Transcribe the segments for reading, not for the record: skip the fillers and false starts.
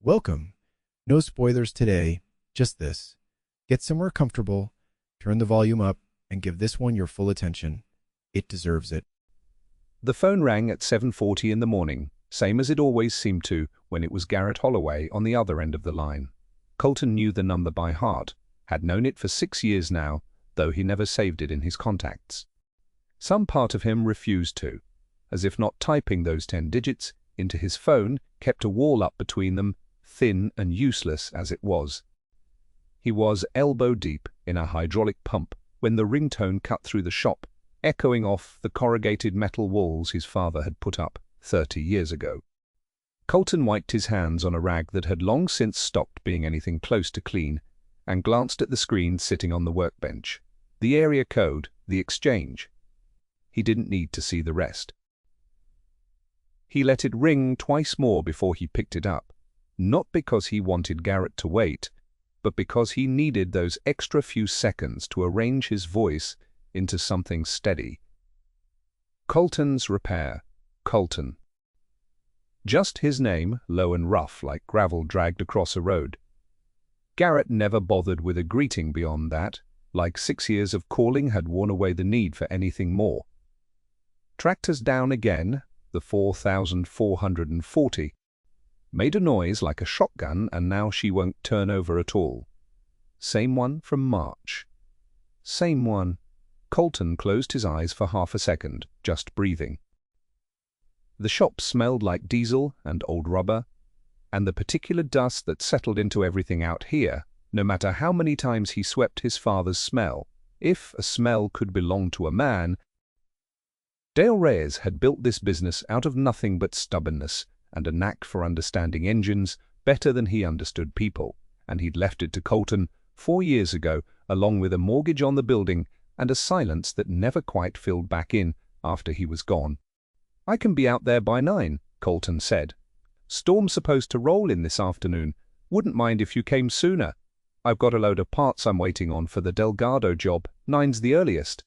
Welcome. No spoilers today, just this. Get somewhere comfortable, turn the volume up, and give this one your full attention. It deserves it. The phone rang at 7:40 in the morning, same as it always seemed to when it was Garrett Holloway on the other end of the line. Colton knew the number by heart, had known it for 6 years now, though he never saved it in his contacts. Some part of him refused to, as if not typing those 10 digits into his phone kept a wall up between them, thin and useless as it was. He was elbow deep in a hydraulic pump when the ringtone cut through the shop, echoing off the corrugated metal walls his father had put up 30 years ago. Colton wiped his hands on a rag that had long since stopped being anything close to clean, and glanced at the screen sitting on the workbench. The area code, the exchange. He didn't need to see the rest. He let it ring twice more before he picked it up, not because he wanted Garrett to wait, but because he needed those extra few seconds to arrange his voice into something steady. Colton's Repair. Colton. Just his name, low and rough like gravel dragged across a road. Garrett never bothered with a greeting beyond that, like 6 years of calling had worn away the need for anything more. Tractors down again, the 4,440. Made a noise like a shotgun, and now she won't turn over at all. Same one from March. Same one. Colton closed his eyes for half a second, just breathing. The shop smelled like diesel and old rubber, and the particular dust that settled into everything out here, no matter how many times he swept his father's smell, if a smell could belong to a man. Dale Reyes had built this business out of nothing but stubbornness and a knack for understanding engines better than he understood people, and he'd left it to Colton 4 years ago, along with a mortgage on the building and a silence that never quite filled back in after he was gone. "I can be out there by 9, Colton said. "Storm's supposed to roll in this afternoon. Wouldn't mind if you came sooner. I've got a load of parts I'm waiting on for the Delgado job. 9's the earliest."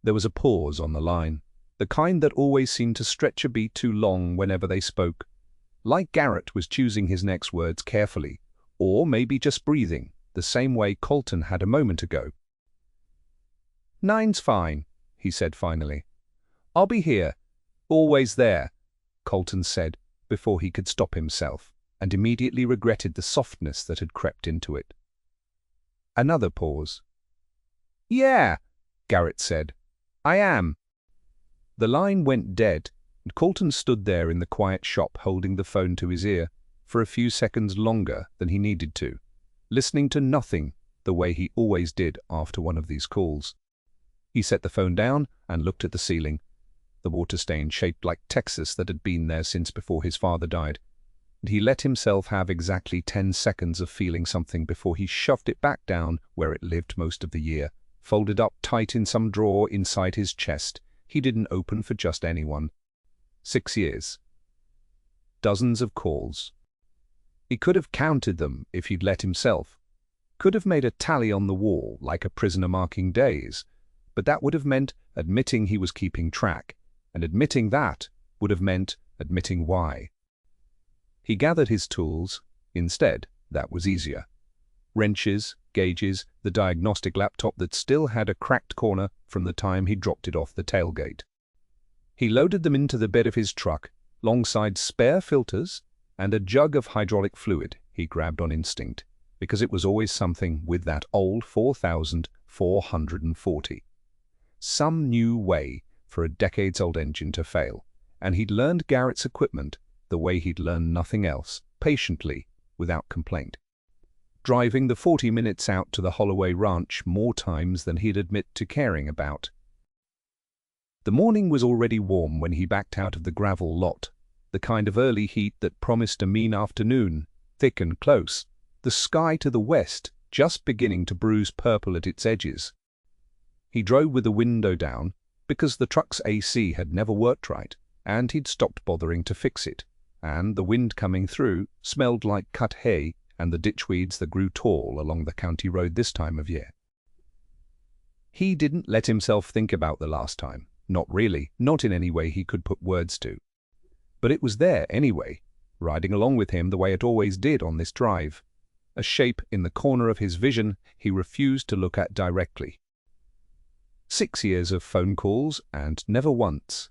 There was a pause on the line, the kind that always seemed to stretch a beat too long whenever they spoke. Like Garrett was choosing his next words carefully, or maybe just breathing, the same way Colton had a moment ago. "9's fine," he said finally. "I'll be here. Always there," Colton said before he could stop himself, and immediately regretted the softness that had crept into it. Another pause. "Yeah," Garrett said. "I am." The line went dead, and Colton stood there in the quiet shop holding the phone to his ear for a few seconds longer than he needed to, listening to nothing the way he always did after one of these calls. He set the phone down and looked at the ceiling, the water stain shaped like Texas that had been there since before his father died, and he let himself have exactly 10 seconds of feeling something before he shoved it back down where it lived most of the year, folded up tight in some drawer inside his chest he didn't open for just anyone. 6 years. Dozens of calls. He could have counted them if he'd let himself. Could have made a tally on the wall like a prisoner marking days, but that would have meant admitting he was keeping track, and admitting that would have meant admitting why. He gathered his tools. Instead, that was easier. Wrenches, gauges, the diagnostic laptop that still had a cracked corner from the time he dropped it off the tailgate. He loaded them into the bed of his truck, alongside spare filters and a jug of hydraulic fluid he grabbed on instinct, because it was always something with that old 4,440. Some new way for a decades-old engine to fail, and he'd learned Garrett's equipment the way he'd learned nothing else, patiently, without complaint. Driving the 40 minutes out to the Holloway ranch more times than he'd admit to caring about. The morning was already warm when he backed out of the gravel lot, the kind of early heat that promised a mean afternoon, thick and close, the sky to the west just beginning to bruise purple at its edges. He drove with the window down because the truck's AC had never worked right, and he'd stopped bothering to fix it, and the wind coming through smelled like cut hay and the ditchweeds that grew tall along the county road this time of year. He didn't let himself think about the last time, not really, not in any way he could put words to. But it was there anyway, riding along with him the way it always did on this drive. A shape in the corner of his vision he refused to look at directly. 6 years of phone calls, and never once,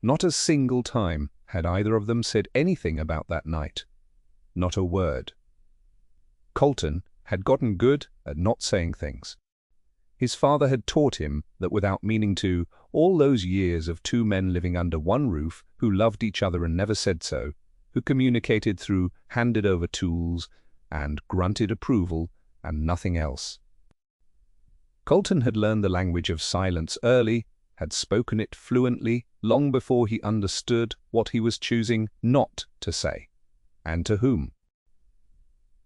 not a single time, had either of them said anything about that night. Not a word. Colton had gotten good at not saying things. His father had taught him that without meaning to, all those years of two men living under one roof who loved each other and never said so, who communicated through handed-over tools and grunted approval and nothing else. Colton had learned the language of silence early, had spoken it fluently long before he understood what he was choosing not to say, and to whom.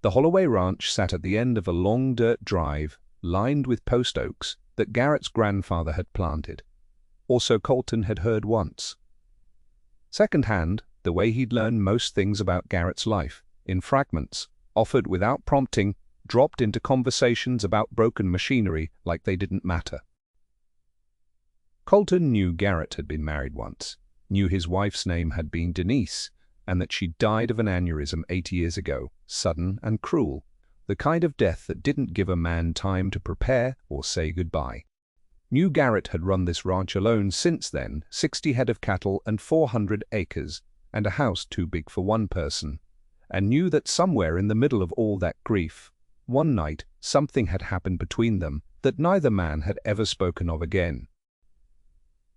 The Holloway Ranch sat at the end of a long dirt drive lined with post oaks that Garrett's grandfather had planted, or so Colton had heard once. Second-hand, the way he'd learned most things about Garrett's life, in fragments, offered without prompting, dropped into conversations about broken machinery like they didn't matter. Colton knew Garrett had been married once, knew his wife's name had been Denise, and that she died of an aneurysm 8 years ago, sudden and cruel, the kind of death that didn't give a man time to prepare or say goodbye. Knew Garrett had run this ranch alone since then, 60 head of cattle and 400 acres, and a house too big for one person, and knew that somewhere in the middle of all that grief, one night something had happened between them that neither man had ever spoken of again.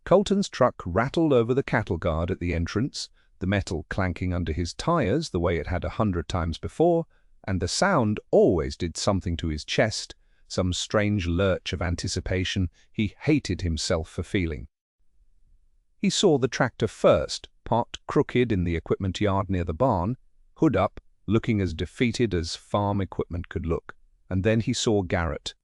Colton's truck rattled over the cattle guard at the entrance, the metal clanking under his tires the way it had 100 times before, and the sound always did something to his chest, some strange lurch of anticipation he hated himself for feeling. He saw the tractor first, parked crooked in the equipment yard near the barn, hood up, looking as defeated as farm equipment could look, and then he saw Garrett.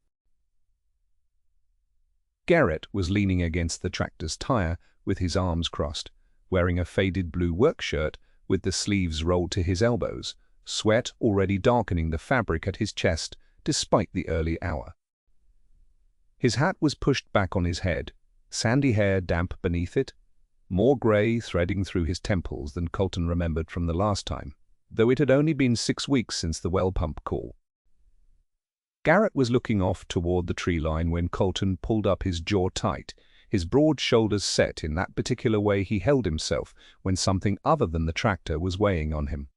Garrett was leaning against the tractor's tire with his arms crossed, wearing a faded blue work shirt with the sleeves rolled to his elbows, sweat already darkening the fabric at his chest despite the early hour. His hat was pushed back on his head, sandy hair damp beneath it, more grey threading through his temples than Colton remembered from the last time, though it had only been 6 weeks since the well pump call. Garrett was looking off toward the tree line when Colton pulled up his jaw tight, his broad shoulders set in that particular way he held himself when something other than the tractor was weighing on him.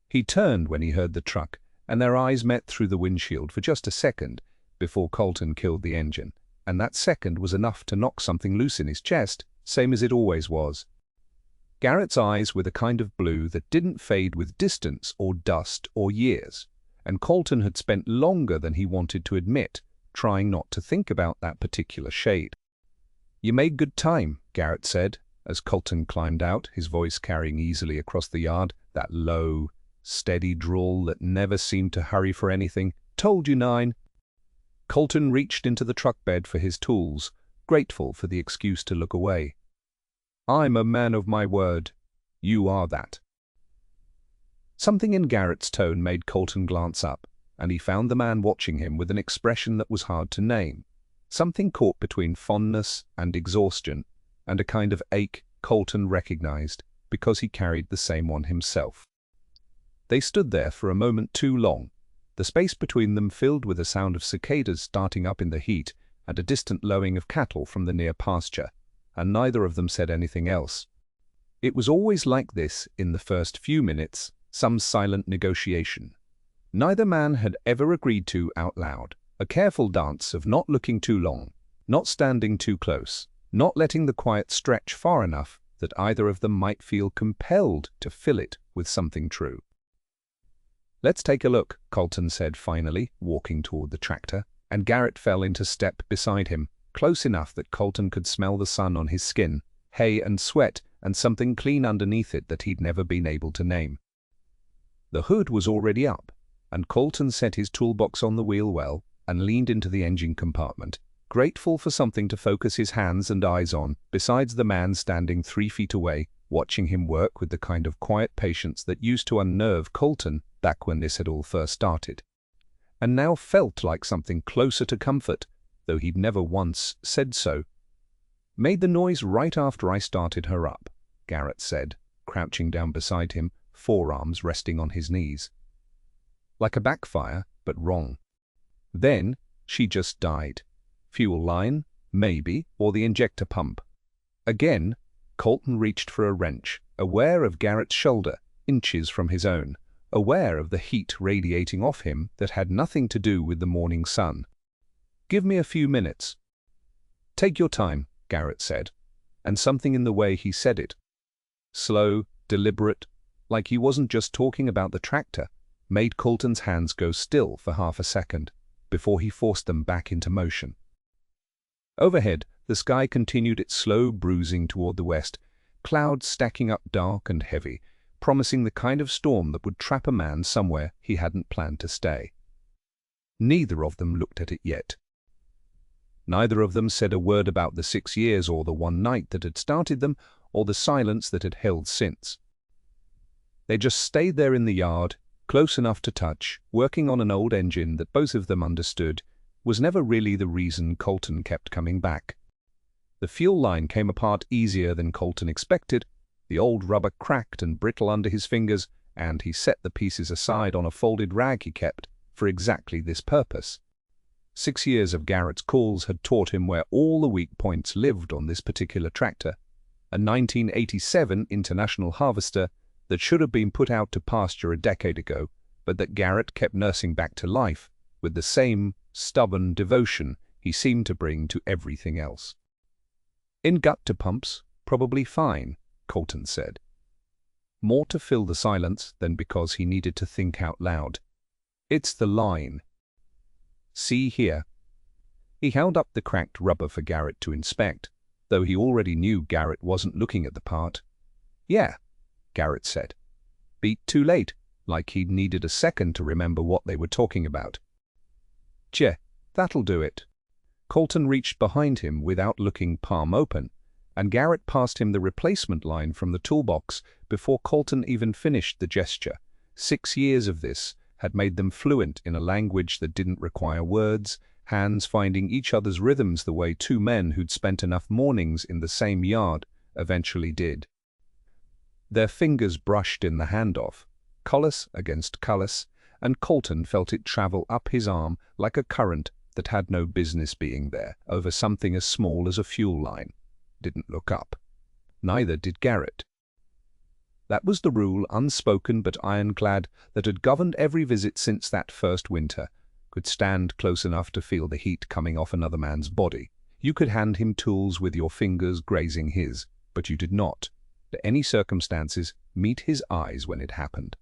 He turned when he heard the truck, and their eyes met through the windshield for just a second before Colton killed the engine, and that second was enough to knock something loose in his chest, same as it always was. Garrett's eyes were the kind of blue that didn't fade with distance or dust or years, and Colton had spent longer than he wanted to admit trying not to think about that particular shade. "You made good time," Garrett said, as Colton climbed out, his voice carrying easily across the yard, that low, steady drawl that never seemed to hurry for anything. "Told you 9. Colton reached into the truck bed for his tools, grateful for the excuse to look away. "I'm a man of my word. You are that." Something in Garrett's tone made Colton glance up, and he found the man watching him with an expression that was hard to name, something caught between fondness and exhaustion, and a kind of ache Colton recognized because he carried the same one himself. They stood there for a moment too long, the space between them filled with a sound of cicadas starting up in the heat and a distant lowing of cattle from the near pasture, and neither of them said anything else. It was always like this in the first few minutes, some silent negotiation. Neither man had ever agreed to out loud, a careful dance of not looking too long, not standing too close, not letting the quiet stretch far enough that either of them might feel compelled to fill it with something true. "Let's take a look," Colton said finally, walking toward the tractor, and Garrett fell into step beside him, close enough that Colton could smell the sun on his skin, hay and sweat, and something clean underneath it that he'd never been able to name. The hood was already up, and Colton set his toolbox on the wheel well and leaned into the engine compartment, grateful for something to focus his hands and eyes on, besides the man standing 3 feet away, watching him work with the kind of quiet patience that used to unnerve Colton back when this had all first started, and now felt like something closer to comfort, though he'd never once said so. "Made the noise right after I started her up," Garrett said, crouching down beside him, forearms resting on his knees. Like a backfire, but wrong. Then, she just died. Fuel line, maybe, or the injector pump. Again, Colton reached for a wrench, aware of Garrett's shoulder, inches from his own, aware of the heat radiating off him that had nothing to do with the morning sun. "Give me a few minutes." "Take your time," Garrett said, and something in the way he said it, slow, deliberate, like he wasn't just talking about the tractor, made Colton's hands go still for half a second before he forced them back into motion. Overhead, the sky continued its slow bruising toward the west, clouds stacking up dark and heavy, promising the kind of storm that would trap a man somewhere he hadn't planned to stay. Neither of them looked at it yet. Neither of them said a word about the 6 years or the one night that had started them or the silence that had held since. They just stayed there in the yard, close enough to touch, working on an old engine that both of them understood was never really the reason Colton kept coming back. The fuel line came apart easier than Colton expected, the old rubber cracked and brittle under his fingers, and he set the pieces aside on a folded rag he kept for exactly this purpose. 6 years of Garrett's calls had taught him where all the weak points lived on this particular tractor, a 1987 International Harvester that should have been put out to pasture a decade ago, but that Garrett kept nursing back to life with the same stubborn devotion he seemed to bring to everything else. "In gut to pumps, probably fine," Colton said. More to fill the silence than because he needed to think out loud. "It's the line. See here." He held up the cracked rubber for Garrett to inspect, though he already knew Garrett wasn't looking at the part. "Yeah," Garrett said. Beat too late, like he'd needed a second to remember what they were talking about. "Che, that'll do it." Colton reached behind him without looking, palm open, and Garrett passed him the replacement line from the toolbox before Colton even finished the gesture. 6 years of this had made them fluent in a language that didn't require words, hands finding each other's rhythms the way two men who'd spent enough mornings in the same yard eventually did. Their fingers brushed in the handoff, callus against callus, and Colton felt it travel up his arm like a current that had no business being there over something as small as a fuel line. Didn't look up. Neither did Garrett. That was the rule, unspoken but ironclad, that had governed every visit since that first winter. Could stand close enough to feel the heat coming off another man's body. You could hand him tools with your fingers grazing his, but you did not, under any circumstances, meet his eyes when it happened.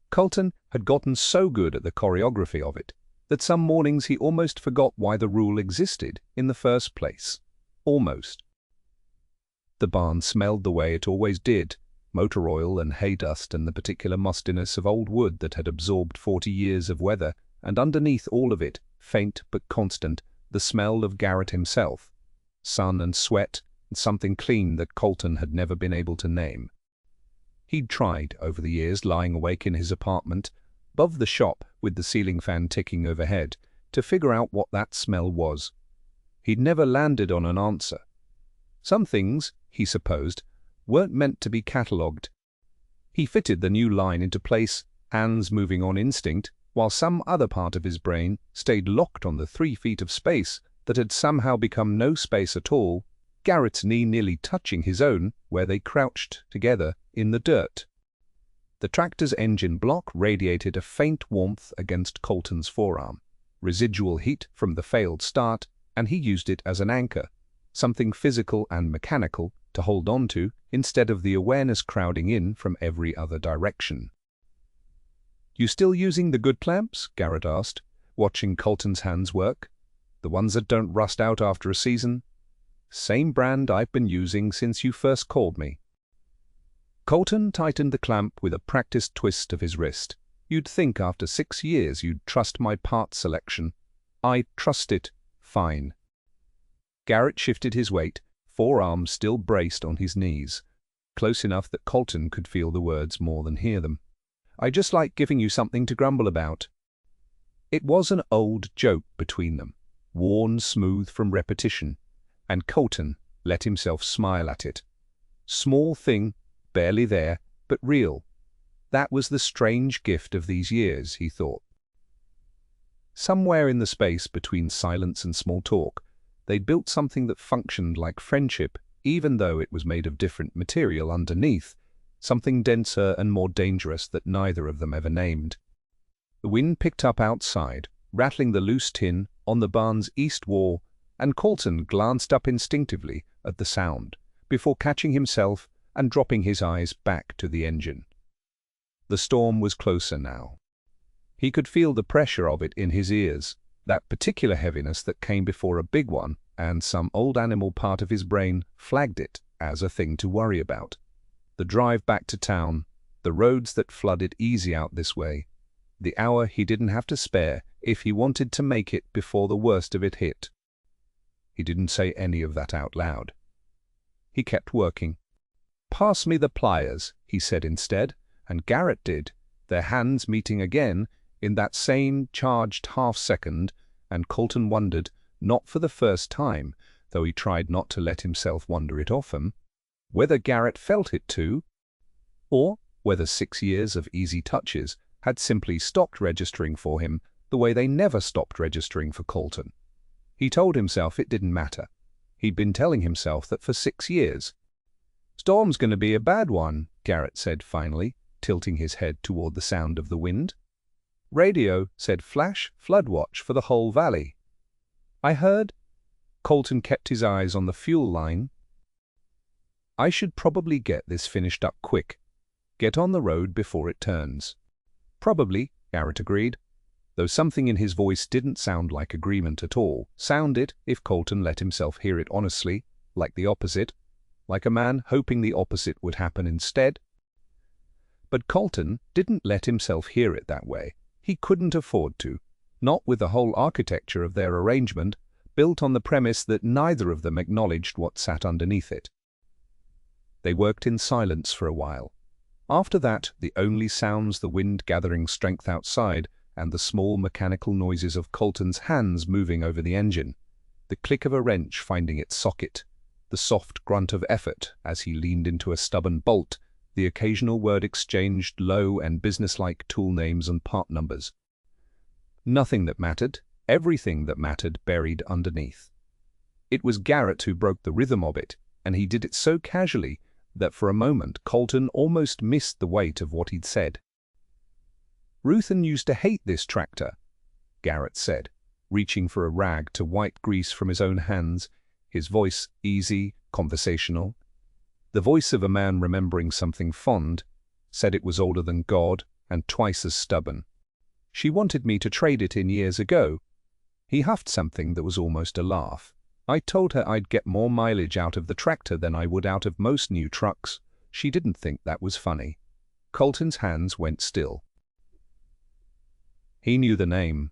Colton had gotten so good at the choreography of it that some mornings he almost forgot why the rule existed in the first place. Almost. The barn smelled the way it always did, motor oil and hay dust and the particular mustiness of old wood that had absorbed 40 years of weather, and underneath all of it, faint but constant, the smell of Garrett himself, sun and sweat, and something clean that Colton had never been able to name. He'd tried, over the years, lying awake in his apartment, above the shop with the ceiling fan ticking overhead, to figure out what that smell was. He'd never landed on an answer. Some things, he supposed, weren't meant to be catalogued. He fitted the new line into place, hands moving on instinct, while some other part of his brain stayed locked on the 3 feet of space that had somehow become no space at all, Garrett's knee nearly touching his own where they crouched together in the dirt. The tractor's engine block radiated a faint warmth against Colton's forearm, residual heat from the failed start, and he used it as an anchor, something physical and mechanical to hold on to instead of the awareness crowding in from every other direction. "You still using the good clamps?" Garrett asked, watching Colton's hands work. "The ones that don't rust out after a season?" "Same brand I've been using since you first called me." Colton tightened the clamp with a practiced twist of his wrist. "You'd think after 6 years you'd trust my part selection." "I trust it. Fine." Garrett shifted his weight, forearms still braced on his knees, close enough that Colton could feel the words more than hear them. "I just like giving you something to grumble about." It was an old joke between them, worn smooth from repetition, and Colton let himself smile at it. Small thing, barely there, but real. That was the strange gift of these years, he thought. Somewhere in the space between silence and small talk, they'd built something that functioned like friendship, even though it was made of different material underneath, something denser and more dangerous that neither of them ever named. The wind picked up outside, rattling the loose tin on the barn's east wall, and Colton glanced up instinctively at the sound, before catching himself and dropping his eyes back to the engine. The storm was closer now. He could feel the pressure of it in his ears, that particular heaviness that came before a big one, and some old animal part of his brain flagged it as a thing to worry about. The drive back to town, the roads that flooded easy out this way, the hour he didn't have to spare if he wanted to make it before the worst of it hit. He didn't say any of that out loud. He kept working. "Pass me the pliers," he said instead, and Garrett did, their hands meeting again in that same charged half-second, and Colton wondered, not for the first time, though he tried not to let himself wonder it often, whether Garrett felt it too, or whether 6 years of easy touches had simply stopped registering for him the way they never stopped registering for Colton. He told himself it didn't matter. He'd been telling himself that for 6 years. "Storm's going to be a bad one," Garrett said finally, tilting his head toward the sound of the wind. "Radio said flash flood watch for the whole valley." "I heard." Colton kept his eyes on the fuel line. "I should probably get this finished up quick. Get on the road before it turns." "Probably," Garrett agreed, though something in his voice didn't sound like agreement at all. Sounded, if Colton let himself hear it honestly, like the opposite, like a man hoping the opposite would happen instead. But Colton didn't let himself hear it that way. He couldn't afford to, not with the whole architecture of their arrangement, built on the premise that neither of them acknowledged what sat underneath it. They worked in silence for a while. After that, the only sounds the wind gathering strength outside and the small mechanical noises of Colton's hands moving over the engine, the click of a wrench finding its socket, the soft grunt of effort as he leaned into a stubborn bolt, the occasional word exchanged low and businesslike tool names and part numbers. Nothing that mattered, everything that mattered buried underneath. It was Garrett who broke the rhythm of it, and he did it so casually that for a moment Colton almost missed the weight of what he'd said. "Ruthen used to hate this tractor," Garrett said, reaching for a rag to wipe grease from his own hands, his voice easy, conversational. The voice of a man remembering something fond, said it was older than God and twice as stubborn. "She wanted me to trade it in years ago." He huffed something that was almost a laugh. "I told her I'd get more mileage out of the tractor than I would out of most new trucks. She didn't think that was funny." Colton's hands went still. He knew the name.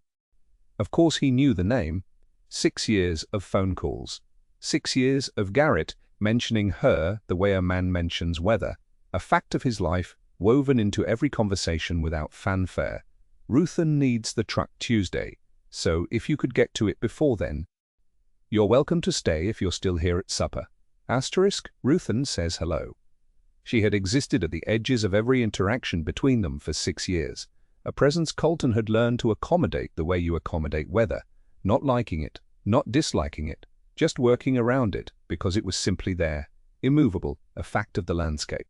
Of course he knew the name. 6 years of phone calls. 6 years of Garrett mentioning her the way a man mentions weather, a fact of his life woven into every conversation without fanfare. "Ruthen needs the truck Tuesday, so if you could get to it before then. You're welcome to stay if you're still here at supper. Asterisk, Ruthen says hello." She had existed at the edges of every interaction between them for 6 years, a presence Colton had learned to accommodate the way you accommodate weather, not liking it, not disliking it, just working around it because it was simply there, immovable, a fact of the landscape.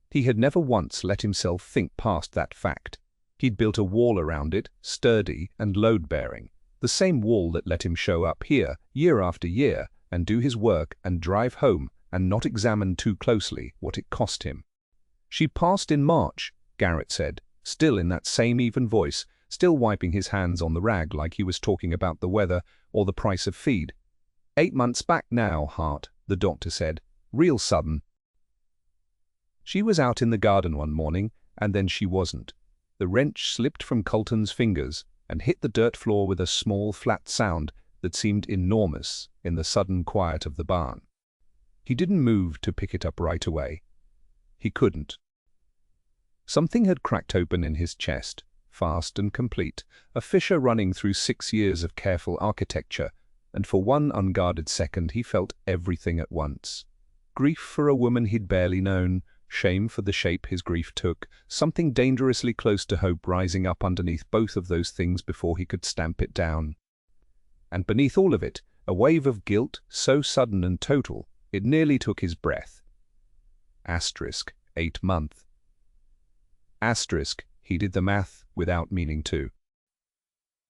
He had never once let himself think past that fact. He'd built a wall around it, sturdy and load-bearing, the same wall that let him show up here year after year and do his work and drive home and not examine too closely what it cost him. "She passed in March," Garrett said, still in that same even voice, still wiping his hands on the rag like he was talking about the weather or the price of feed. 8 months back now, Hart," the doctor said, "real sudden." She was out in the garden one morning, and then she wasn't. The wrench slipped from Colton's fingers and hit the dirt floor with a small, flat sound that seemed enormous in the sudden quiet of the barn. He didn't move to pick it up right away. He couldn't. Something had cracked open in his chest, fast and complete, a fissure running through 6 years of careful architecture, and for one unguarded second he felt everything at once. Grief for a woman he'd barely known, shame for the shape his grief took, something dangerously close to hope rising up underneath both of those things before he could stamp it down. And beneath all of it, a wave of guilt so sudden and total, it nearly took his breath. Asterisk, 8 month. Asterisk, he did the math without meaning to.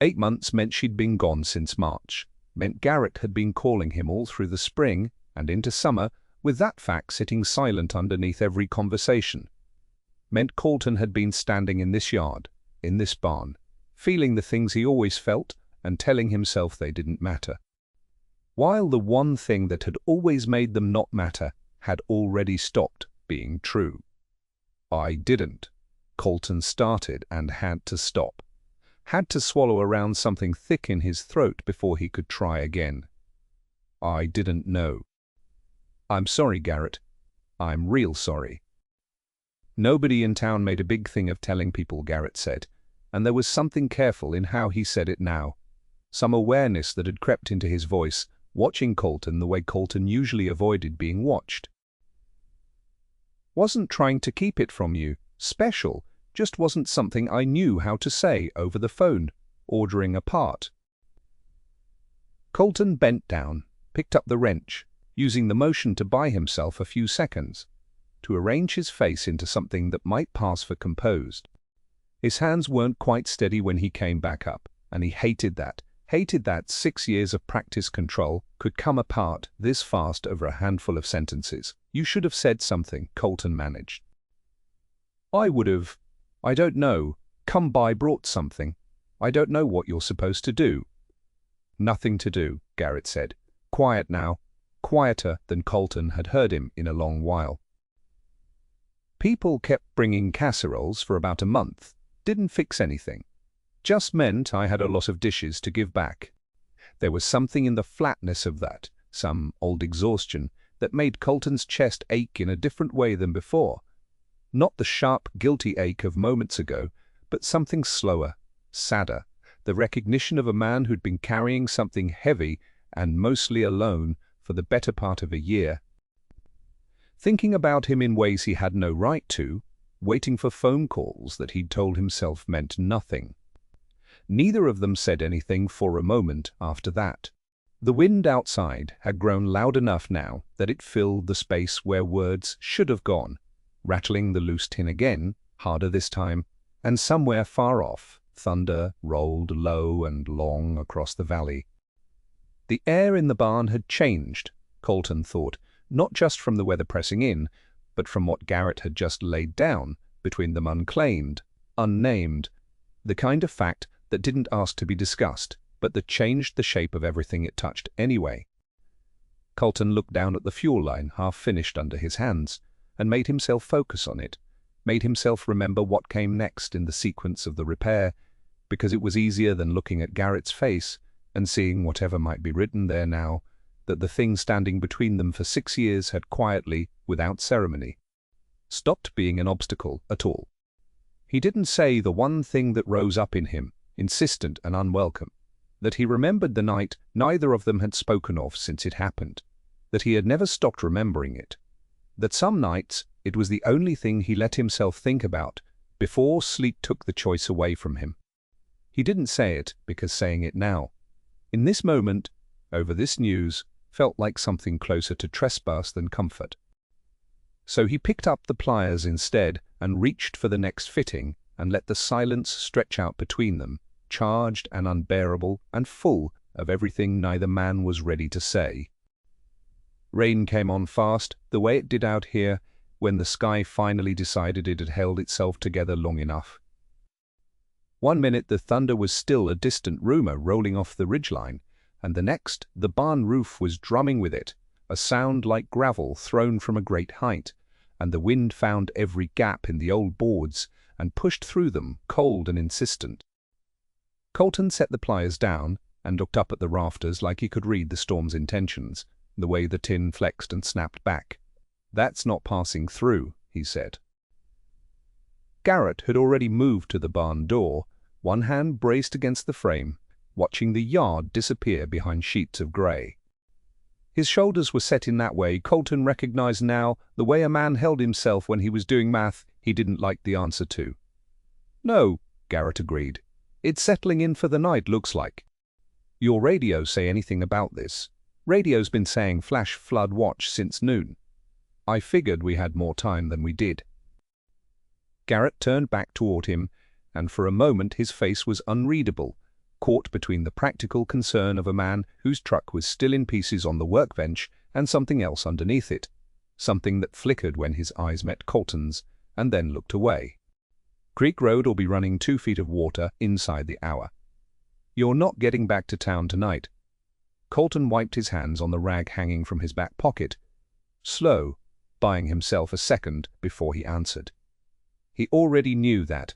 8 months meant she'd been gone since March, meant Garrett had been calling him all through the spring and into summer, with that fact sitting silent underneath every conversation. Meant Colton had been standing in this yard, in this barn, feeling the things he always felt and telling himself they didn't matter. While the one thing that had always made them not matter had already stopped being true. I didn't. Colton started and had to stop. Had to swallow around something thick in his throat before he could try again. I didn't know. I'm sorry, Garrett. I'm real sorry. Nobody in town made a big thing of telling people, Garrett said, and there was something careful in how he said it now. Some awareness that had crept into his voice, watching Colton the way Colton usually avoided being watched. Wasn't trying to keep it from you, special, just wasn't something I knew how to say over the phone, ordering a part. Colton bent down, picked up the wrench, using the motion to buy himself a few seconds, to arrange his face into something that might pass for composed. His hands weren't quite steady when he came back up, and he hated that 6 years of practice control could come apart this fast over a handful of sentences. You should have said something, Colton managed. I would have, I don't know, come by brought something. I don't know what you're supposed to do. Nothing to do, Garrett said. Quiet now, quieter than Colton had heard him in a long while. People kept bringing casseroles for about a month. Didn't fix anything. Just meant I had a lot of dishes to give back. There was something in the flatness of that, some old exhaustion, that made Colton's chest ache in a different way than before. Not the sharp, guilty ache of moments ago, but something slower, sadder, the recognition of a man who'd been carrying something heavy and mostly alone for the better part of a year. Thinking about him in ways he had no right to, waiting for phone calls that he'd told himself meant nothing. Neither of them said anything for a moment after that. The wind outside had grown loud enough now that it filled the space where words should have gone, rattling the loose tin again, harder this time, and somewhere far off, thunder rolled low and long across the valley. The air in the barn had changed, Colton thought, not just from the weather pressing in, but from what Garrett had just laid down between them, unclaimed, unnamed, the kind of fact that didn't ask to be discussed, but that changed the shape of everything it touched anyway. Colton looked down at the fuel line half finished under his hands, and made himself focus on it, made himself remember what came next in the sequence of the repair, because it was easier than looking at Garrett's face and seeing whatever might be written there now, that the thing standing between them for 6 years had quietly, without ceremony, stopped being an obstacle at all. He didn't say the one thing that rose up in him, insistent and unwelcome, that he remembered the night neither of them had spoken of since it happened, that he had never stopped remembering it, that some nights it was the only thing he let himself think about before sleep took the choice away from him. He didn't say it because saying it now, in this moment, over this news, felt like something closer to trespass than comfort. So he picked up the pliers instead and reached for the next fitting and let the silence stretch out between them, charged and unbearable and full of everything neither man was ready to say. Rain came on fast, the way it did out here, when the sky finally decided it had held itself together long enough. 1 minute the thunder was still a distant rumor rolling off the ridgeline, and the next the barn roof was drumming with it, a sound like gravel thrown from a great height, and the wind found every gap in the old boards and pushed through them, cold and insistent. Colton set the pliers down and looked up at the rafters like he could read the storm's intentions, the way the tin flexed and snapped back. "That's not passing through," he said. Garrett had already moved to the barn door, one hand braced against the frame, watching the yard disappear behind sheets of grey. His shoulders were set in that way. Colton recognized now the way a man held himself when he was doing math he didn't like the answer to. "No," Garrett agreed. "It's settling in for the night, looks like." "Your radio say anything about this?" "Radio's been saying flash flood watch since noon." "I figured we had more time than we did." Garrett turned back toward him, and for a moment his face was unreadable, caught between the practical concern of a man whose truck was still in pieces on the workbench and something else underneath it, something that flickered when his eyes met Colton's and then looked away. "Creek Road will be running 2 feet of water inside the hour. You're not getting back to town tonight." Colton wiped his hands on the rag hanging from his back pocket, slow, buying himself a second before he answered. He already knew that.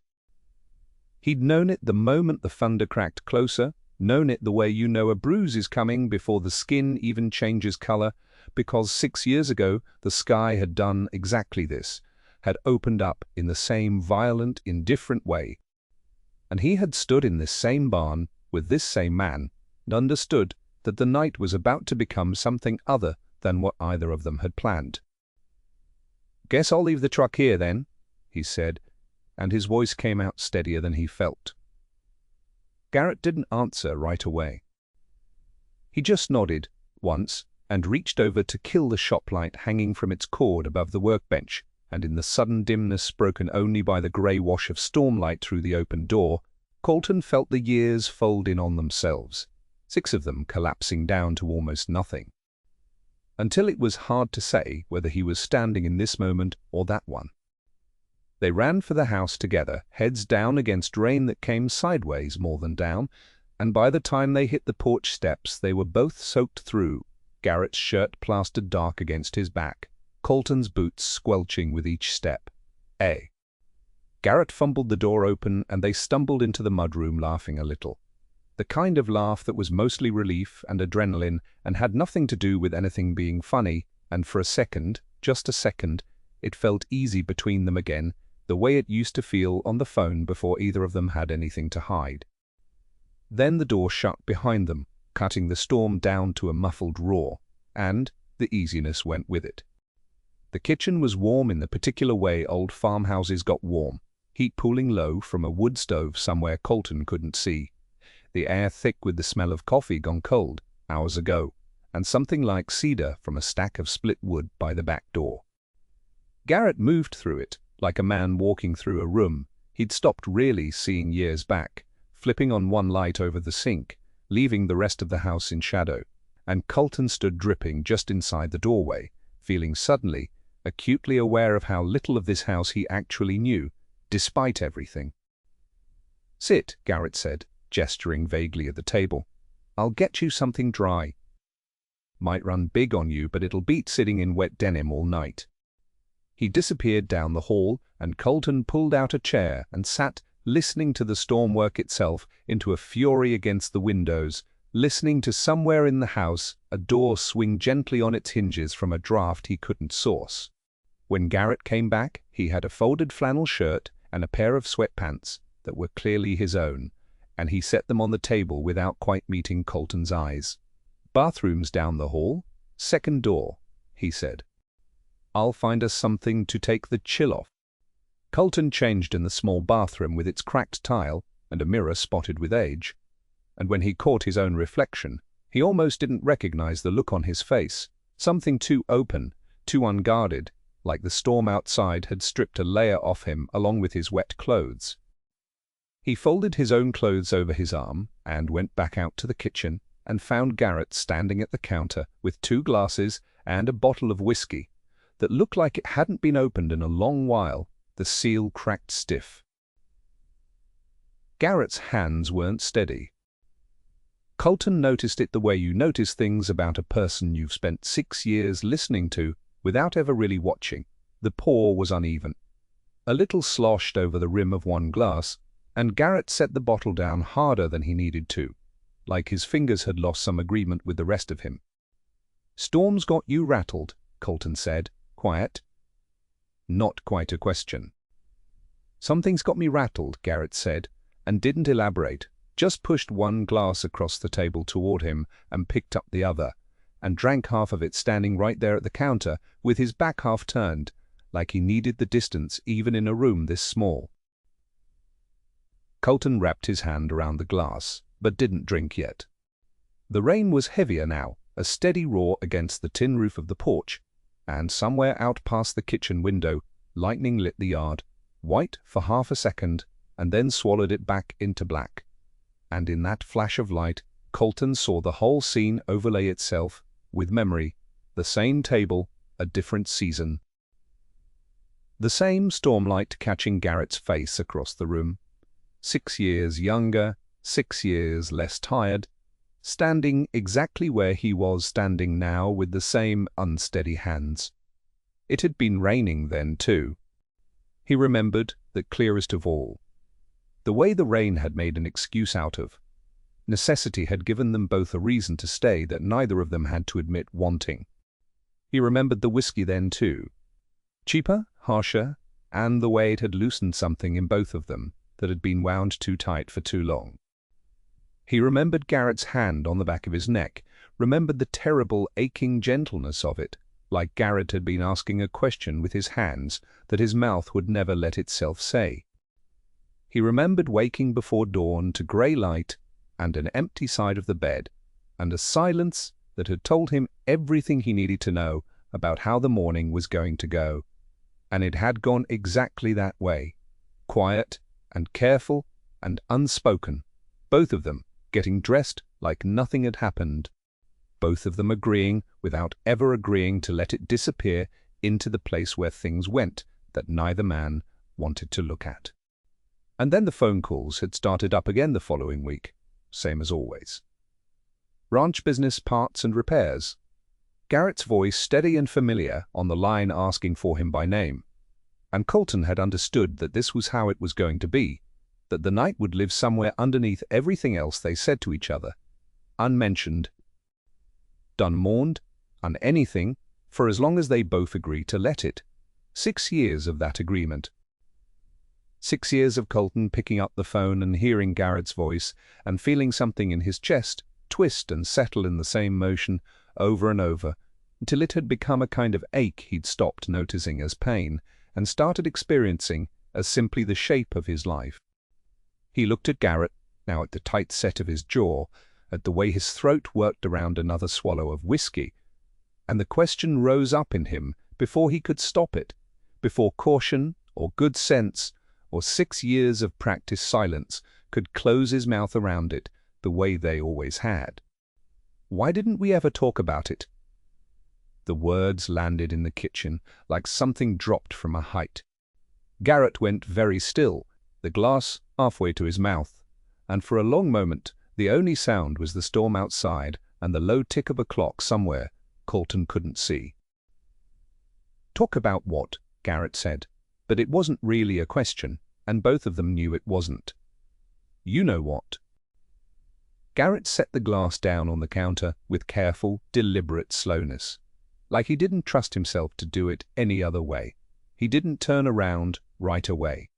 He'd known it the moment the thunder cracked closer, known it the way you know a bruise is coming before the skin even changes color, because 6 years ago the sky had done exactly this, had opened up in the same violent, indifferent way. And he had stood in this same barn with this same man and understood that the night was about to become something other than what either of them had planned. "Guess I'll leave the truck here then," he said, and his voice came out steadier than he felt. Garrett didn't answer right away. He just nodded once and reached over to kill the shop light hanging from its cord above the workbench, and in the sudden dimness broken only by the grey wash of stormlight through the open door, Colton felt the years fold in on themselves, 6 of them collapsing down to almost nothing. Until it was hard to say whether he was standing in this moment or that one. They ran for the house together, heads down against rain that came sideways more than down, and by the time they hit the porch steps they were both soaked through, Garrett's shirt plastered dark against his back, Colton's boots squelching with each step. Garrett fumbled the door open and they stumbled into the mudroom laughing a little. The kind of laugh that was mostly relief and adrenaline and had nothing to do with anything being funny, and for a second, just a second, it felt easy between them again, the way it used to feel on the phone before either of them had anything to hide. Then the door shut behind them, cutting the storm down to a muffled roar, and the easiness went with it. The kitchen was warm in the particular way old farmhouses got warm, heat pooling low from a wood stove somewhere Colton couldn't see, the air thick with the smell of coffee gone cold hours ago, and something like cedar from a stack of split wood by the back door. Garrett moved through it, like a man walking through a room he'd stopped really seeing years back, flipping on one light over the sink, leaving the rest of the house in shadow, and Colton stood dripping just inside the doorway, feeling suddenly, acutely aware of how little of this house he actually knew, despite everything. "Sit," Garrett said, gesturing vaguely at the table. "I'll get you something dry. Might run big on you, but it'll beat sitting in wet denim all night." He disappeared down the hall, and Colton pulled out a chair and sat, listening to the storm work itself into a fury against the windows, listening to somewhere in the house a door swing gently on its hinges from a draft he couldn't source. When Garrett came back, he had a folded flannel shirt and a pair of sweatpants that were clearly his own, and he set them on the table without quite meeting Colton's eyes. "Bathroom's down the hall, second door," he said. "I'll find us something to take the chill off." Colton changed in the small bathroom with its cracked tile and a mirror spotted with age, and when he caught his own reflection, he almost didn't recognize the look on his face, something too open, too unguarded, like the storm outside had stripped a layer off him along with his wet clothes. He folded his own clothes over his arm and went back out to the kitchen and found Garrett standing at the counter with 2 glasses and a bottle of whiskey that looked like it hadn't been opened in a long while, the seal cracked stiff. Garrett's hands weren't steady. Colton noticed it the way you notice things about a person you've spent 6 years listening to without ever really watching. The pour was uneven, a little sloshed over the rim of one glass, and Garrett set the bottle down harder than he needed to, like his fingers had lost some agreement with the rest of him. "Storm's got you rattled," Colton said, quiet. Not quite a question. "Something's got me rattled," Garrett said, and didn't elaborate, just pushed one glass across the table toward him and picked up the other, and drank half of it standing right there at the counter with his back half turned, like he needed the distance even in a room this small. Colton wrapped his hand around the glass, but didn't drink yet. The rain was heavier now, a steady roar against the tin roof of the porch, and somewhere out past the kitchen window, lightning lit the yard, white for half a second, and then swallowed it back into black. And in that flash of light, Colton saw the whole scene overlay itself, with memory, the same table, a different season. The same stormlight catching Garrett's face across the room. 6 years younger, 6 years less tired, standing exactly where he was standing now with the same unsteady hands. It had been raining then too. He remembered that clearest of all. The way the rain had made an excuse out of. Necessity had given them both a reason to stay that neither of them had to admit wanting. He remembered the whiskey then too. Cheaper, harsher, and the way it had loosened something in both of them that had been wound too tight for too long. He remembered Garrett's hand on the back of his neck, remembered the terrible, aching gentleness of it, like Garrett had been asking a question with his hands that his mouth would never let itself say. He remembered waking before dawn to grey light and an empty side of the bed, and a silence that had told him everything he needed to know about how the morning was going to go. And it had gone exactly that way, quiet and careful and unspoken, both of them getting dressed like nothing had happened, both of them agreeing without ever agreeing to let it disappear into the place where things went that neither man wanted to look at. And then the phone calls had started up again the following week, same as always. Ranch business, parts and repairs. Garrett's voice steady and familiar on the line asking for him by name. And Colton had understood that this was how it was going to be, that the night would live somewhere underneath everything else they said to each other, unmentioned, unmourned, anything, for as long as they both agreed to let it. 6 years of that agreement. 6 years of Colton picking up the phone and hearing Garrett's voice and feeling something in his chest twist and settle in the same motion over and over, until it had become a kind of ache he'd stopped noticing as pain and started experiencing as simply the shape of his life. He looked at Garrett, now at the tight set of his jaw, at the way his throat worked around another swallow of whiskey, and the question rose up in him before he could stop it, before caution or good sense or 6 years of practiced silence could close his mouth around it the way they always had. Why didn't we ever talk about it? The words landed in the kitchen like something dropped from a height. Garrett went very still, the glass halfway to his mouth, and for a long moment the only sound was the storm outside and the low tick of a clock somewhere Colton couldn't see. Talk about what? Garrett said, but it wasn't really a question, and both of them knew it wasn't. You know what? Garrett set the glass down on the counter with careful, deliberate slowness, like he didn't trust himself to do it any other way. He didn't turn around right away.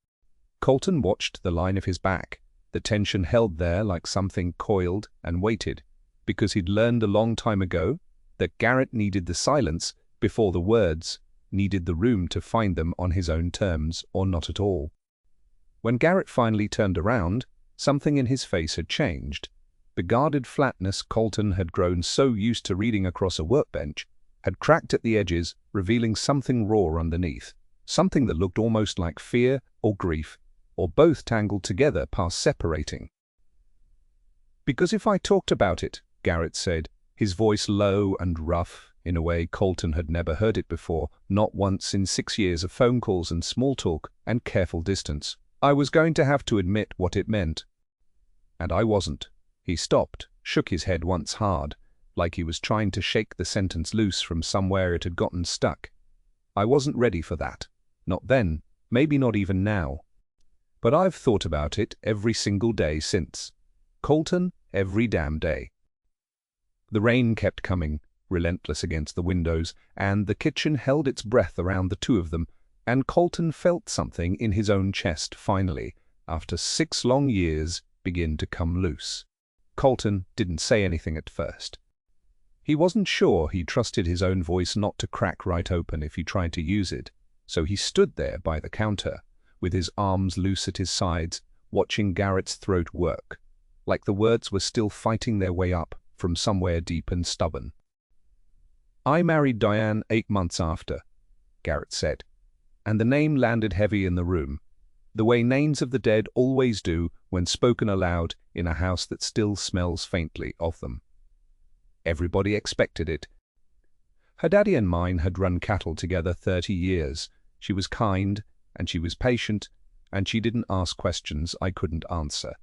Colton watched the line of his back, the tension held there like something coiled, and waited, because he'd learned a long time ago that Garrett needed the silence before the words, needed the room to find them on his own terms or not at all. When Garrett finally turned around, something in his face had changed. The guarded flatness Colton had grown so used to reading across a workbench had cracked at the edges, revealing something raw underneath, something that looked almost like fear or grief, or both tangled together past separating. Because if I talked about it, Garrett said, his voice low and rough, in a way Colton had never heard it before, not once in 6 years of phone calls and small talk and careful distance, I was going to have to admit what it meant. And I wasn't. He stopped, shook his head once hard, like he was trying to shake the sentence loose from somewhere it had gotten stuck. I wasn't ready for that. Not then, maybe not even now. But I've thought about it every single day since. Colton, every damn day. The rain kept coming, relentless against the windows, and the kitchen held its breath around the two of them, and Colton felt something in his own chest finally, after 6 long years, begin to come loose. Colton didn't say anything at first. He wasn't sure he trusted his own voice not to crack right open if he tried to use it, so he stood there by the counter, with his arms loose at his sides, watching Garrett's throat work, like the words were still fighting their way up from somewhere deep and stubborn. "I married Diane 8 months after," Garrett said, and the name landed heavy in the room, the way names of the dead always do when spoken aloud in a house that still smells faintly of them. Everybody expected it. Her daddy and mine had run cattle together 30 years. She was kind, and she was patient, and she didn't ask questions I couldn't answer.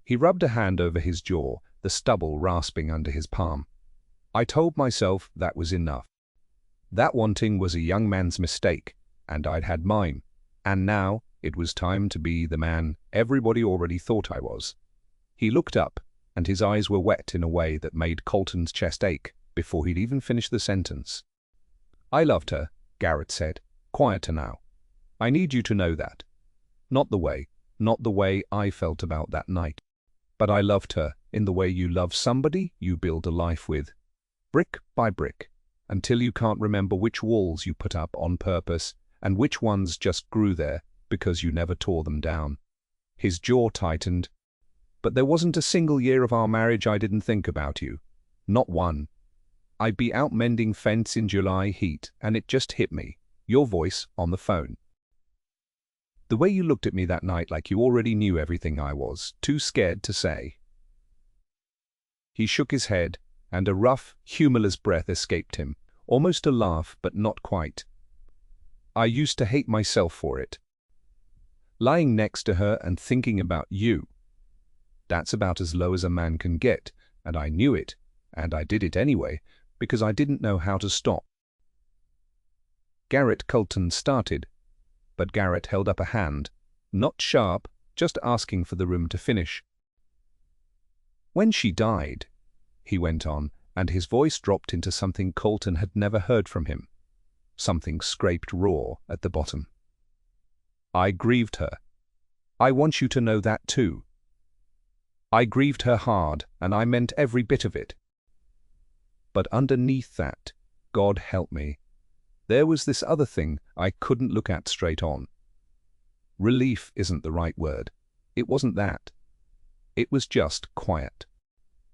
He rubbed a hand over his jaw, the stubble rasping under his palm. I told myself that was enough. That wanting was a young man's mistake, and I'd had mine, and now it was time to be the man everybody already thought I was. He looked up, and his eyes were wet in a way that made Colton's chest ache before he'd even finished the sentence. "I loved her," Garrett said, quieter now. "I need you to know that. Not the way I felt about that night. But I loved her in the way you love somebody you build a life with, brick by brick, until you can't remember which walls you put up on purpose and which ones just grew there because you never tore them down." His jaw tightened. "But there wasn't a single year of our marriage I didn't think about you. Not one. I'd be out mending fence in July heat, and it just hit me. Your voice on the phone. The way you looked at me that night like you already knew everything I was too scared to say." He shook his head, and a rough, humorless breath escaped him, almost a laugh, but not quite. "I used to hate myself for it. Lying next to her and thinking about you. That's about as low as a man can get, and I knew it, and I did it anyway, because I didn't know how to stop." Garrett Colton started, but Garrett held up a hand, not sharp, just asking for the room to finish. "When she died," he went on, and his voice dropped into something Colton had never heard from him, something scraped raw at the bottom. "I grieved her. I want you to know that too. I grieved her hard, and I meant every bit of it. But underneath that, God help me, there was this other thing I couldn't look at straight on. Relief isn't the right word. It wasn't that. It was just quiet.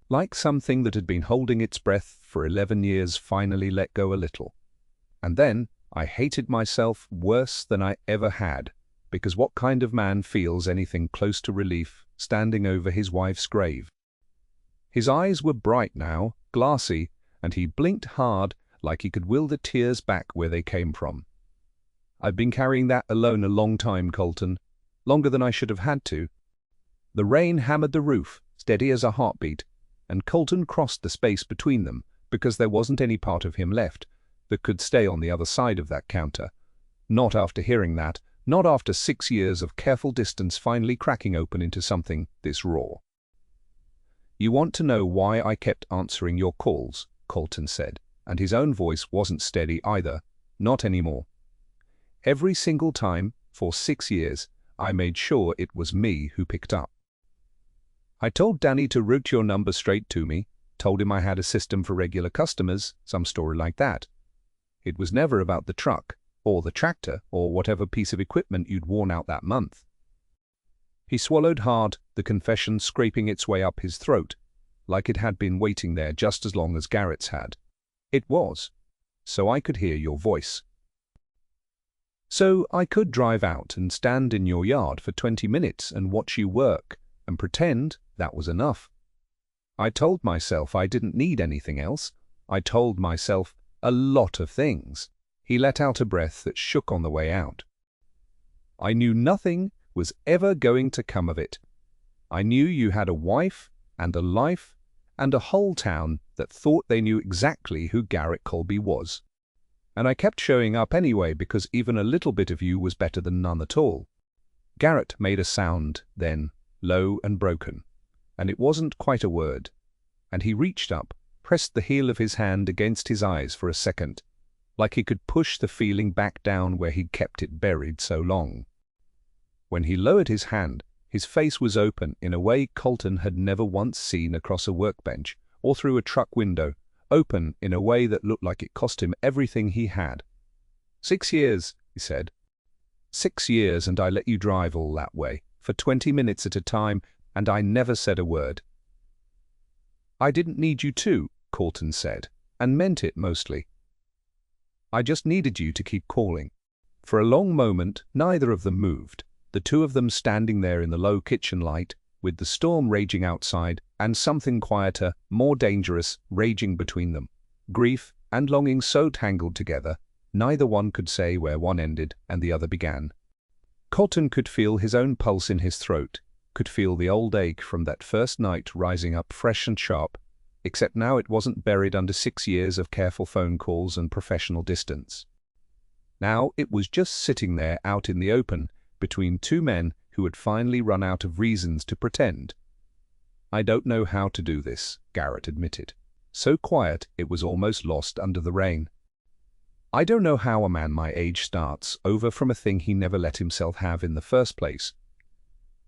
Like something that had been holding its breath for 11 years finally let go a little. And then I hated myself worse than I ever had, because what kind of man feels anything close to relief standing over his wife's grave?" His eyes were bright now, glassy, and he blinked hard like he could will the tears back where they came from. "I've been carrying that alone a long time, Colton. Longer than I should have had to." The rain hammered the roof, steady as a heartbeat, and Colton crossed the space between them because there wasn't any part of him left that could stay on the other side of that counter. Not after hearing that, not after 6 years of careful distance finally cracking open into something this raw. "You want to know why I kept answering your calls," Colton said, and his own voice wasn't steady either, not anymore. "Every single time, for 6 years, I made sure it was me who picked up. I told Danny to route your number straight to me, told him I had a system for regular customers, some story like that. It was never about the truck, or the tractor, or whatever piece of equipment you'd worn out that month." He swallowed hard, the confession scraping its way up his throat, like it had been waiting there just as long as Garrett's had. "It was. So I could hear your voice. So I could drive out and stand in your yard for 20 minutes and watch you work and pretend that was enough. I told myself I didn't need anything else. I told myself a lot of things." He let out a breath that shook on the way out. "I knew nothing was ever going to come of it. I knew you had a wife and a life and a whole town that thought they knew exactly who Garrett Colby was. And I kept showing up anyway because even a little bit of you was better than none at all." Garrett made a sound then, low and broken, and it wasn't quite a word, and he reached up, pressed the heel of his hand against his eyes for a second, like he could push the feeling back down where he'd kept it buried so long. When he lowered his hand, his face was open in a way Colton had never once seen across a workbench or through a truck window, open in a way that looked like it cost him everything he had. 6 years, he said. 6 years, and I let you drive all that way, for 20 minutes at a time, and I never said a word. I didn't need you to, Colton said, and meant it mostly. I just needed you to keep calling. For a long moment, neither of them moved, the two of them standing there in the low kitchen light, with the storm raging outside and something quieter, more dangerous, raging between them. Grief and longing so tangled together, neither one could say where one ended and the other began. Colton could feel his own pulse in his throat, could feel the old ache from that first night rising up fresh and sharp, except now it wasn't buried under 6 years of careful phone calls and professional distance. Now it was just sitting there out in the open, between two men who had finally run out of reasons to pretend. I don't know how to do this, Garrett admitted. So quiet it was almost lost under the rain. I don't know how a man my age starts over from a thing he never let himself have in the first place.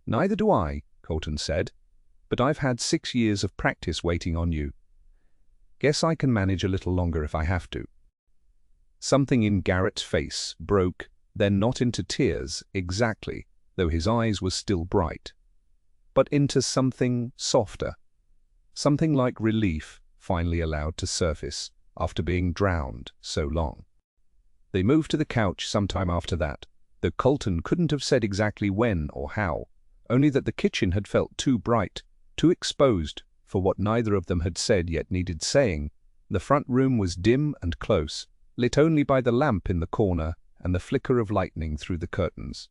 Neither do I, Colton said, but I've had 6 years of practice waiting on you. Guess I can manage a little longer if I have to. Something in Garrett's face broke, then not into tears exactly, though his eyes were still bright, but into something softer, something like relief finally allowed to surface after being drowned so long. They moved to the couch sometime after that, though Colton couldn't have said exactly when or how, only that the kitchen had felt too bright, too exposed for what neither of them had said yet needed saying. The front room was dim and close, lit only by the lamp in the corner and the flicker of lightning through the curtains.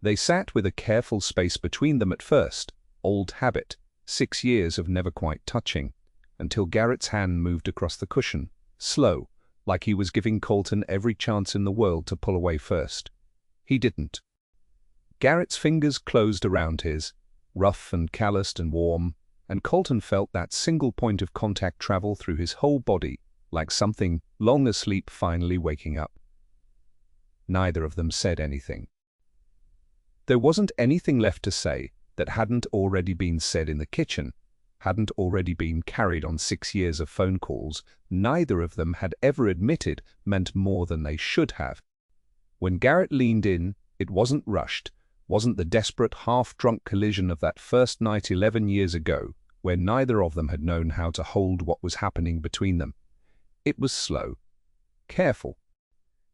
They sat with a careful space between them at first, old habit, 6 years of never quite touching, until Garrett's hand moved across the cushion, slow, like he was giving Colton every chance in the world to pull away first. He didn't. Garrett's fingers closed around his, rough and calloused and warm, and Colton felt that single point of contact travel through his whole body, like something long asleep finally waking up. Neither of them said anything. There wasn't anything left to say that hadn't already been said in the kitchen, hadn't already been carried on 6 years of phone calls neither of them had ever admitted meant more than they should have. When Garrett leaned in, it wasn't rushed, wasn't the desperate half-drunk collision of that first night 11 years ago, where neither of them had known how to hold what was happening between them. It was slow, careful.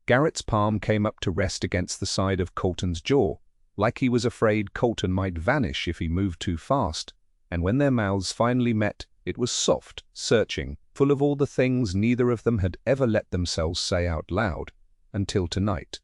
Garrett's palm came up to rest against the side of Colton's jaw, like he was afraid Colton might vanish if he moved too fast, and when their mouths finally met, it was soft, searching, full of all the things neither of them had ever let themselves say out loud, until tonight.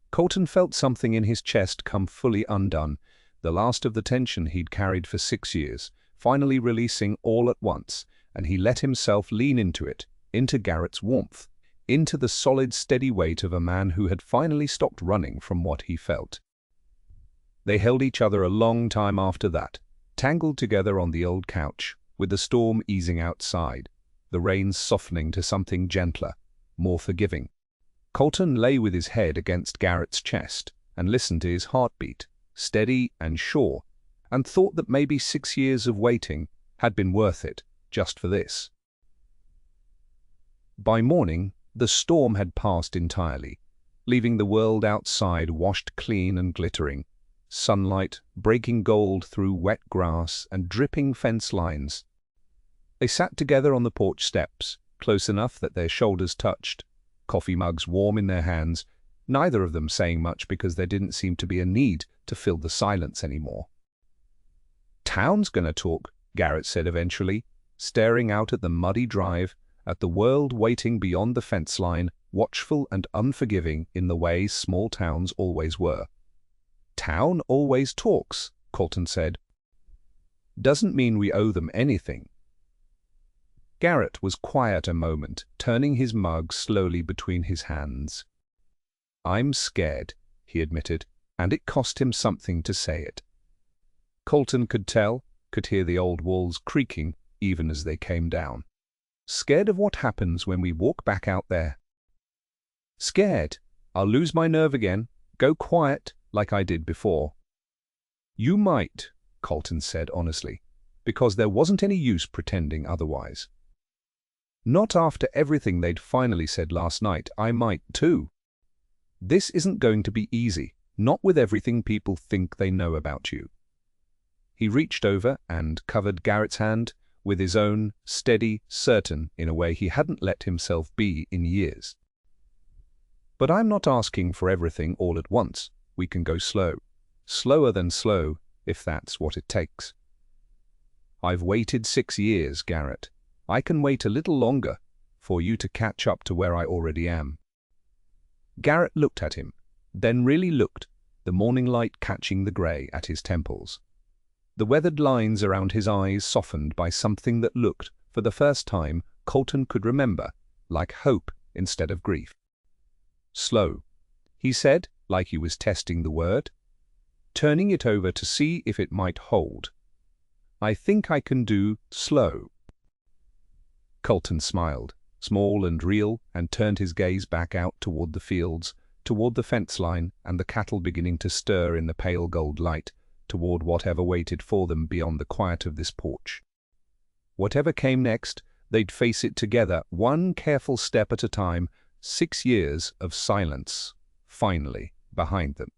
Colton felt something in his chest come fully undone, the last of the tension he'd carried for 6 years, finally releasing all at once, and he let himself lean into it, into Garrett's warmth, into the solid, steady weight of a man who had finally stopped running from what he felt. They held each other a long time after that, tangled together on the old couch, with the storm easing outside, the rain softening to something gentler, more forgiving. Colton lay with his head against Garrett's chest and listened to his heartbeat, steady and sure, and thought that maybe 6 years of waiting had been worth it, just for this. By morning, the storm had passed entirely, leaving the world outside washed clean and glittering, sunlight breaking gold through wet grass and dripping fence lines. They sat together on the porch steps, close enough that their shoulders touched, coffee mugs warm in their hands, neither of them saying much because there didn't seem to be a need to fill the silence anymore. "Town's gonna talk," Garrett said eventually, staring out at the muddy drive, at the world waiting beyond the fence line, watchful and unforgiving in the way small towns always were. "Town always talks," Colton said. "Doesn't mean we owe them anything." Garrett was quiet a moment, turning his mug slowly between his hands. "I'm scared," he admitted, and it cost him something to say it. Colton could tell, could hear the old walls creaking even as they came down. "Scared of what happens when we walk back out there. Scared I'll lose my nerve again, go quiet like I did before." "You might," Colton said honestly, because there wasn't any use pretending otherwise. Not after everything they'd finally said last night. I might too. This isn't going to be easy, not with everything people think they know about you. He reached over and covered Garrett's hand with his own, steady, certain, in a way he hadn't let himself be in years. But I'm not asking for everything all at once. We can go slow. Slower than slow, if that's what it takes. I've waited 6 years, Garrett. I can wait a little longer for you to catch up to where I already am. Garrett looked at him, then really looked, the morning light catching the grey at his temples. The weathered lines around his eyes softened by something that looked, for the first time, Colton could remember, like hope instead of grief. Slow, he said, like he was testing the word, turning it over to see if it might hold. I think I can do slow. Colton smiled, small and real, and turned his gaze back out toward the fields, toward the fence line and the cattle beginning to stir in the pale gold light, toward whatever waited for them beyond the quiet of this porch. Whatever came next, they'd face it together, one careful step at a time, 6 years of silence, finally, behind them.